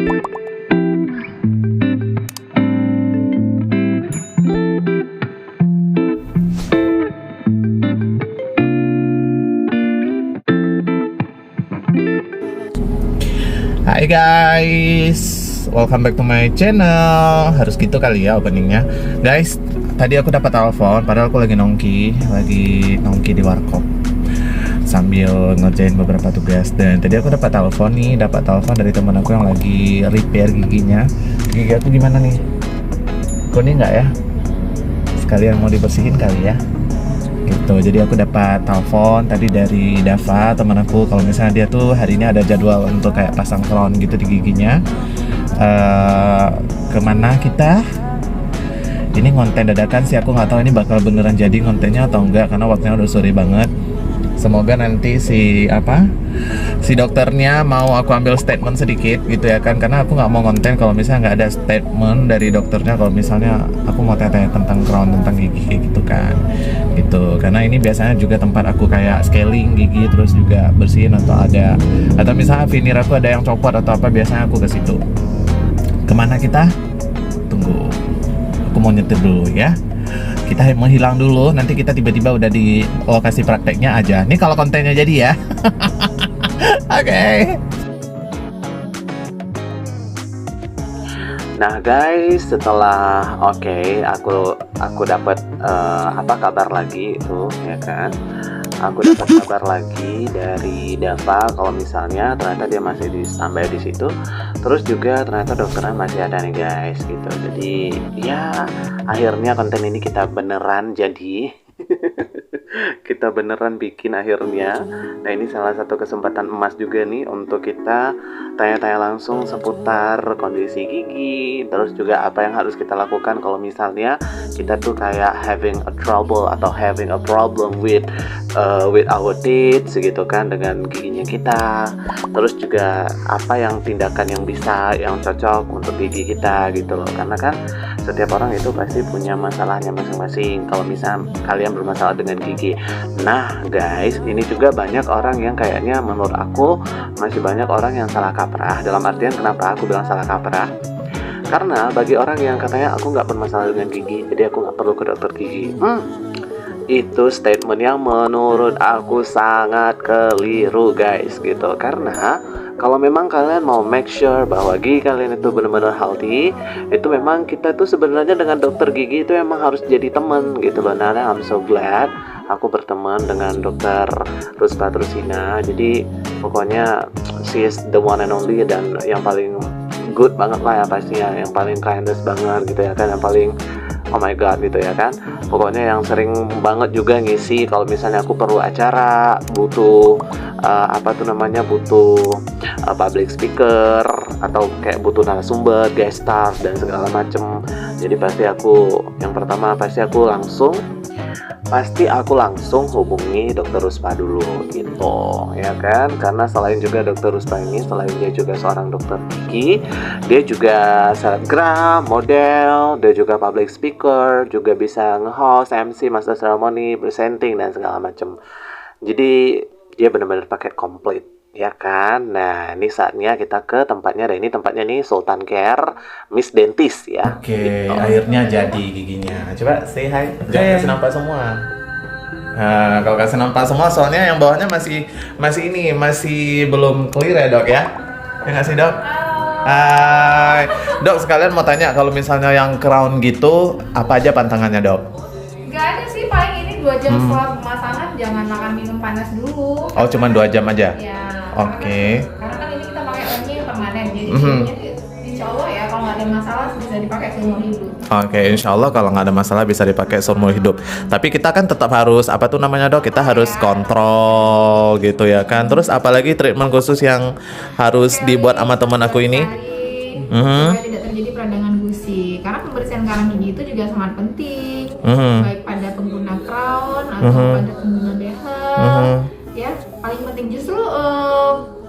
Hai guys, welcome back to my channel. Harus gitu kali ya openingnya. Guys, tadi aku dapat telepon, padahal aku lagi nongki di warkop sambil ngerjain beberapa tugas. Dan tadi aku dapat telepon dari teman aku yang lagi repair giginya. Gigi aku gimana nih? Kuning nggak ya? Sekalian mau dibersihin kali ya. Gitu. Jadi aku dapat telepon tadi dari Dava, teman aku, kalau misalnya dia tuh hari ini ada jadwal untuk kayak pasang crown gitu di giginya. Kemana kita? Ini konten dadakan sih, aku nggak tahu ini bakal beneran jadi kontennya atau enggak karena waktunya udah sore banget. Semoga nanti si dokternya mau aku ambil statement sedikit gitu ya kan, karena aku nggak mau konten kalau misalnya nggak ada statement dari dokternya kalau misalnya aku mau tanya tentang crown, tentang gigi kayak gitu kan, gitu. Karena ini biasanya juga tempat aku kayak scaling gigi, terus juga bersihin atau misalnya veneer aku ada yang copot atau apa, biasanya aku ke situ. Kemana kita? Tunggu, aku mau nyetir dulu ya. Kita menghilang dulu, nanti kita tiba-tiba udah di lokasi prakteknya aja. Ini kalau kontennya jadi ya. Oke. Nah guys, setelah aku dapat kabar lagi tuh ya kan. Aku dapat kabar lagi dari Dava kalau misalnya ternyata dia masih di standby di situ. Terus juga ternyata dokternya masih ada nih guys gitu. Jadi ya akhirnya konten ini kita beneran jadi. Kita beneran bikin akhirnya. Nah ini salah satu kesempatan emas juga nih untuk kita tanya-tanya langsung seputar kondisi gigi, terus juga apa yang harus kita lakukan kalau misalnya kita tuh kayak having a problem with our teeth gitu kan, dengan giginya kita. Terus juga apa yang tindakan yang cocok untuk gigi kita gitu loh, karena kan setiap orang itu pasti punya masalahnya masing-masing kalau misalnya kalian bermasalah dengan gigi. Nah guys, ini juga banyak orang yang kayaknya menurut aku masih banyak orang yang salah kaprah. Dalam artian kenapa aku bilang salah kaprah? Karena bagi orang yang katanya aku nggak bermasalah dengan gigi, jadi aku nggak perlu ke dokter gigi. Itu statement yang menurut aku sangat keliru guys gitu. Karena kalau memang kalian mau make sure bahwa gigi kalian itu benar-benar healthy, itu memang kita tuh sebenarnya dengan dokter gigi itu emang harus jadi teman gitu loh. Nah, I'm so glad aku berteman dengan dokter Ruspa Trusina. Jadi pokoknya she is the one and only, dan yang paling good banget lah ya pastinya, yang paling kindness banget gitu ya kan, yang paling oh my god gitu ya kan. Pokoknya yang sering banget juga ngisi kalau misalnya aku perlu acara, butuh butuh public speaker atau kayak butuh narasumber, guest star dan segala macem. Jadi yang pertama pasti aku langsung hubungi dokter Ruspa dulu gitu ya kan. Karena selain juga dokter Ruspa ini, selain dia juga seorang dokter gigi, dia juga selebgram, model, dia juga public speaker, juga bisa nge-host, MC, master ceremony, presenting dan segala macam. Jadi dia benar-benar paket komplit ya kan. Nah ini saatnya kita ke tempatnya. Dan ini tempatnya nih Sultan Care Miss Dentist ya. Oke, gitu. Akhirnya jadi giginya. Coba say hi. Jangan kasih nampak semua. Nah, kalau kasih nampak semua soalnya yang bawahnya masih belum clear ya dok ya. Ya nggak sih dok? Hai dok, sekalian mau tanya kalau misalnya yang crown gitu apa aja pantangannya dok? Gak ada sih, paling ini 2 jam setelah pemasangan jangan makan minum panas dulu. Oh cuma 2 jam aja? Ya. Oke. Karena kan ini kita pakai onion permanen, jadi insya Allah ya kalau nggak ada masalah bisa dipakai seumur hidup. Oke, insya Allah kalau nggak ada masalah bisa dipakai seumur hidup. Tapi kita kan tetap harus dok? Kita harus kontrol gitu ya kan. Terus apalagi treatment khusus yang harus dibuat sama teman aku ini? Supaya tidak terjadi peradangan gusi. Karena pembersihan karang gigi itu juga sangat penting, baik pada pengguna crown atau pada pengguna behel. Ya, paling penting justru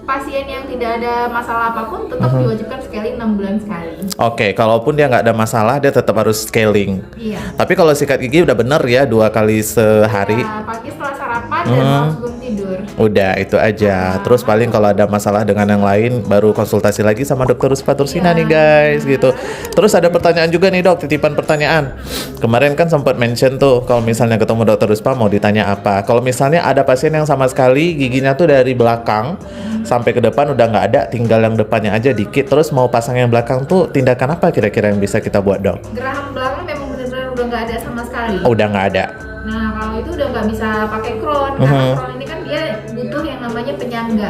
pasien yang tidak ada masalah apapun tetap diwajibkan scaling 6 bulan sekali. Oke, kalaupun dia nggak ada masalah dia tetap harus scaling. Iya. Tapi kalau sikat gigi udah bener ya 2 kali sehari. Ya, pagi setelah sarapan dan malam sebelum tidur. Udah itu aja. Terus paling kalau ada masalah dengan yang lain baru konsultasi lagi sama dokter Ruspa Tursina nih guys gitu. Terus ada pertanyaan juga nih dok, titipan pertanyaan. Kemarin kan sempat mention tuh kalau misalnya ketemu dokter Ruspa mau ditanya apa. Kalau misalnya ada pasien yang sama sekali giginya tuh dari belakang sampai ke depan udah nggak ada, tinggal yang depannya aja dikit. Terus mau pasang yang belakang tuh tindakan apa kira-kira yang bisa kita buat dok? Geraham belakang memang benar-benar udah nggak ada sama sekali. Oh, udah nggak ada. Nah kalau itu udah nggak bisa pakai crown, karena crown ini kan dia butuh yang namanya penyangga,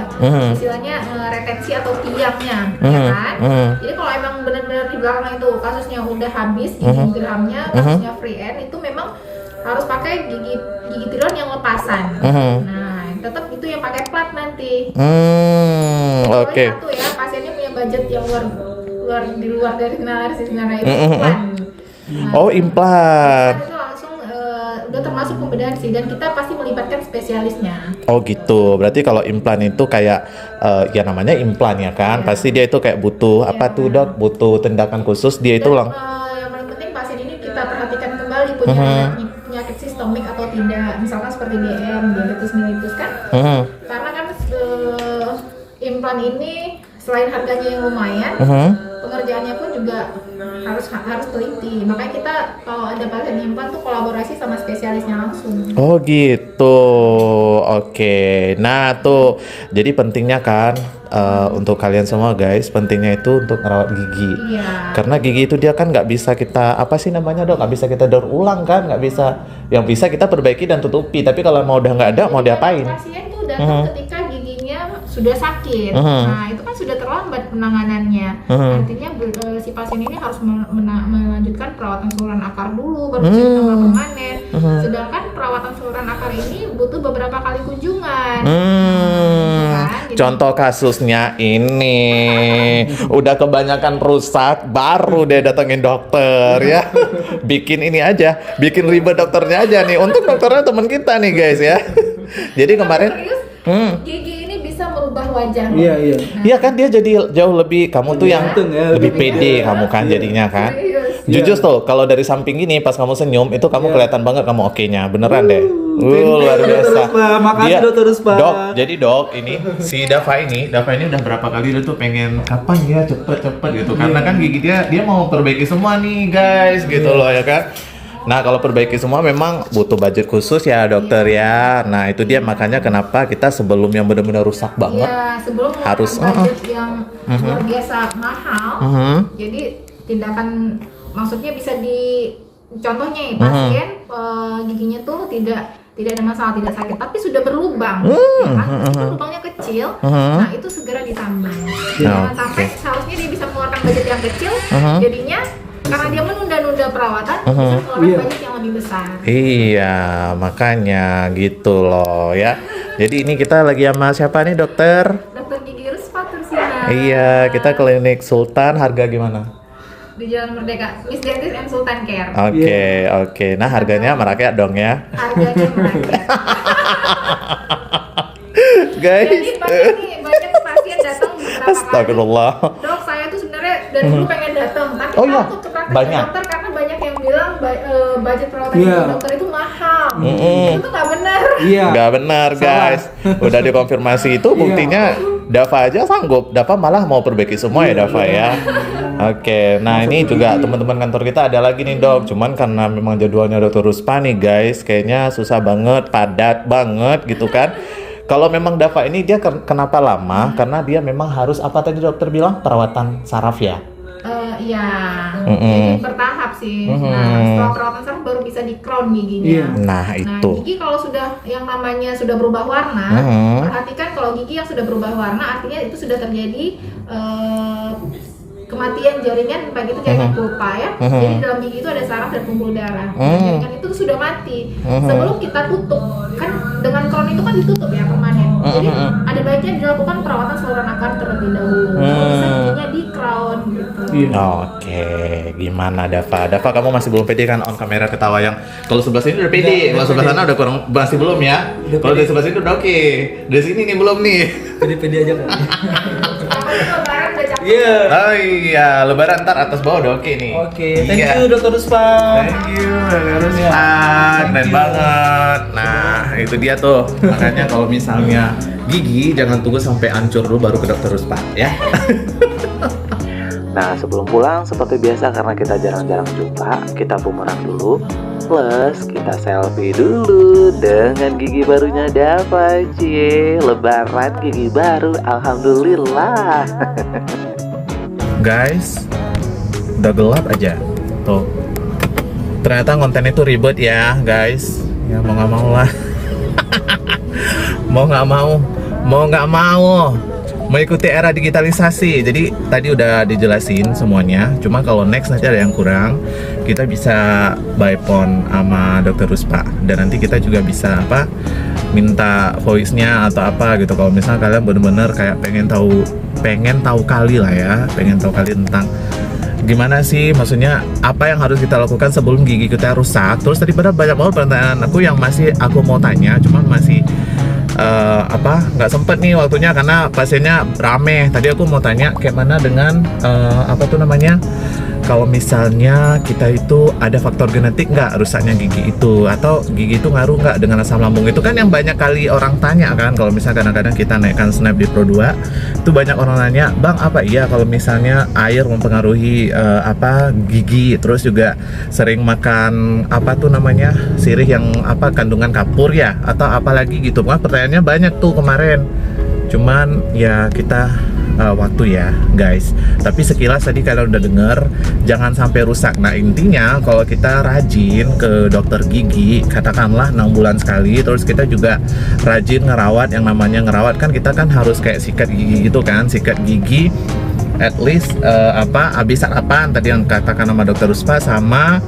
istilahnya retensi atau tiangnya, ya kan? Jadi kalau emang benar-benar di belakang itu kasusnya udah habis gigi gerahamnya, kasusnya free end itu memang harus pakai gigi tiron yang lepasan. Nah tetap itu yang pakai plat nanti. Oke. Satu ya, pasiennya punya budget yang di luar dari nalar itu implan. Nah, Oh implan. itu langsung udah termasuk pembedahan sih, dan kita pasti melibatkan spesialisnya. Oh gitu, berarti kalau implan itu kayak ya namanya implan ya kan, pasti dia itu kayak butuh apa tuh dok, butuh tindakan khusus dia itu Dan, yang paling penting pasien ini kita perhatikan kembali punya penyakit sistemik atau tidak, misalkan seperti DM, diabetes mellitus kan, karena kan implan ini selain harganya yang lumayan, pengerjaannya pun juga harus teliti. Makanya kita kalau ada pasien implan tuh kolaborasi sama spesialisnya langsung. Oh gitu, oke. Nah tuh, jadi pentingnya kan untuk kalian semua guys, pentingnya itu untuk merawat gigi. Iya. Karena gigi itu dia kan nggak bisa kita apa sih namanya dok, nggak bisa kita daur ulang kan, nggak bisa. Yang bisa kita perbaiki dan tutupi. Tapi kalau mau udah nggak ada, mau diapain? Pasien tuh datang ketika giginya sudah sakit. Nah itu kan sudah terlambat penanganannya. Artinya si pasien ini harus melanjutkan perawatan saluran akar dulu, baru bisa ditambah permanen. Sedangkan perawatan saluran akar ini butuh beberapa kali kunjungan. Kan? Contoh kasusnya ini udah kebanyakan rusak, baru deh datengin dokter ya. Bikin ini aja, bikin ribet dokternya aja nih. Untuk dokternya teman kita nih guys ya. Jadi kemarin gigi ini bisa merubah wajah. Iya, iya. Iya kan dia jadi jauh lebih, kamu tuh yang ya, lebih pede kamu kan jadinya kan. Jujur tuh kalau dari samping gini pas kamu senyum itu kamu kelihatan banget kamu oke-nya, beneran deh. Luar biasa. Makasih dokter Ruspa. Dok, jadi dok ini si Dava ini udah berapa kali dia tuh pengen kapan ya cepet gitu. Karena kan gigi dia mau perbaiki semua nih guys gitu loh ya kan. Nah kalau perbaiki semua memang butuh budget khusus ya dokter ya. Nah itu dia makanya kenapa kita sebelum yang benar-benar rusak banget sebelum harus budget yang luar biasa mahal. Jadi tindakan maksudnya bisa di contohnya ya, pasien giginya tuh tidak ada masalah, tidak sakit, tapi sudah berlubang, ya kan? Itu lubangnya kecil, nah itu segera ditambah. Jangan sampai seharusnya dia bisa mengeluarkan budget yang kecil, jadinya karena dia menunda-nunda perawatan, bisa mengeluarkan budget yang lebih besar. Iya, makanya gitu loh ya. Jadi ini kita lagi sama siapa nih dokter? Dokter Gigi Ruspa Tursina. Iya, kita klinik Sultan, harga gimana? Di Jalan Merdeka, Miss Dentist and Sultan Care. Oke. Nah harganya merakyat dong ya. Harganya merakyat. Guys. Jadi banyak pasien datang beberapa kali. Astagfirullah. Dok, saya tuh sebenarnya dari dulu pengen datang, tapi takut ke praktek banyak. dokter karena banyak yang bilang budget perawatan dokter itu mahal. Itu nggak benar. Nggak benar guys. Udah dikonfirmasi itu buktinya Dava aja sanggup. Dava malah mau perbaiki semua ya Dava ya. Oke, nah ini juga teman-teman kantor kita ada lagi nih dok. Cuman karena memang jadwalnya dokter Ruspa nih guys, kayaknya susah banget, padat banget gitu kan. Kalau memang Dava ini dia kenapa lama? Karena dia memang harus apa tadi dokter bilang perawatan saraf ya. Iya, jadi bertahap sih. Nah, setelah perawatan saraf baru bisa di crown giginya. Nah itu. Nah, gigi kalau sudah yang namanya sudah berubah warna, perhatikan kalau gigi yang sudah berubah warna, artinya itu sudah terjadi kematian jaringan, baik itu jaringan pulpa ya. Jadi dalam gigi itu ada saraf dan pembuluh darah. Jaringan itu sudah mati. Sebelum kita tutup, kan dengan crown itu kan ditutup ya permanen. Jadi ada baiknya dilakukan perawatan saluran akar terlebih dahulu. Bisa giginya di crown gitu. Oke, gimana Dava? Dava kamu masih belum pede kan on kamera ketawa yang kalau sebelah sini udah pede, kalau sebelah sana udah kurang, masih belum ya? Kalau dari sebelah sini udah oke, dari sini nih belum nih. Pede-pede aja kan. Iya. Oh iya, lebaran ntar atas bawah udah oke nih. Oke, thank Iya. you Dr. Ruspa. Thank you, keren banget. Nah, itu dia tuh. Makanya kalau misalnya gigi jangan tunggu sampai hancur dulu baru ke dokter Ruspa ya. Nah, sebelum pulang seperti biasa karena kita jarang-jarang jumpa, kita bumerang dulu. Plus, kita selfie dulu dengan gigi barunya Dava, cie. Lebaran gigi baru, alhamdulillah. Guys, udah gelap aja. Tuh. Ternyata konten itu ribet ya, guys. Ya mau nggak mau lah. Mau nggak mau mengikuti era digitalisasi. Jadi tadi udah dijelasin semuanya. Cuma kalau next nanti ada yang kurang, kita bisa by phone sama Dr. Ruspa. Dan nanti kita juga bisa minta voice-nya atau apa gitu. Kalau misalnya kalian bener-bener kayak pengen tahu kali lah ya, pengen tahu kali tentang gimana sih, maksudnya apa yang harus kita lakukan sebelum gigi kita rusak. Terus tadi pada banyak banget pertanyaan aku yang masih aku mau tanya, cuman masih nggak sempet nih waktunya karena pasiennya rame. Tadi aku mau tanya kayak mana dengan kalau misalnya kita itu ada faktor genetik nggak rusaknya gigi itu, atau gigi itu ngaruh nggak dengan asam lambung. Itu kan yang banyak kali orang tanya kan. Kalau misalnya kadang-kadang kita naikkan snap di Pro 2 itu banyak orang nanya, bang apa iya kalau misalnya air mempengaruhi gigi, terus juga sering makan sirih yang kandungan kapur ya, atau apalagi gitu. Pertanyaannya banyak tuh kemarin, cuman ya kita waktu ya guys. Tapi sekilas tadi kalian udah denger, jangan sampai rusak. Nah intinya kalau kita rajin ke dokter gigi, katakanlah 6 bulan sekali, terus kita juga rajin ngerawat. Yang namanya ngerawat kan kita kan harus kayak sikat gigi gitu kan, sikat gigi at least habis sarapan tadi yang katakan sama dokter Ruspa, sama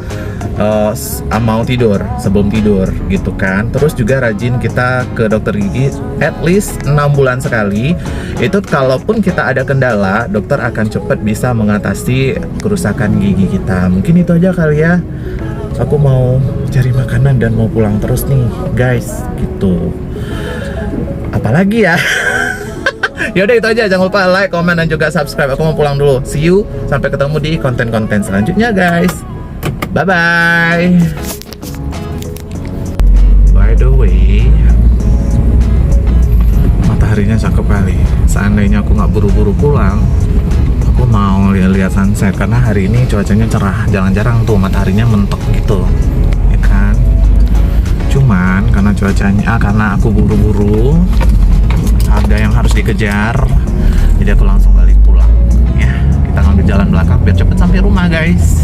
mau tidur, sebelum tidur gitu kan. Terus juga rajin kita ke dokter gigi at least 6 bulan sekali. Itu kalaupun kita ada kendala, dokter akan cepat bisa mengatasi kerusakan gigi kita. Mungkin itu aja kali ya. Aku mau cari makanan dan mau pulang terus nih guys gitu. Apalagi ya. Yaudah itu aja, jangan lupa like, comment, dan juga subscribe. Aku mau pulang dulu. See you, sampai ketemu di konten-konten selanjutnya guys. Bye-bye. By the way, mataharinya cakep kali. Seandainya aku nggak buru-buru pulang, aku mau lihat sunset. Karena hari ini cuacanya cerah. Jarang-jarang tuh mataharinya mentok gitu, ya kan. Cuman karena aku buru-buru, ada yang harus dikejar, jadi aku langsung balik pulang ya. Kita ngambil jalan belakang biar cepet sampai rumah guys.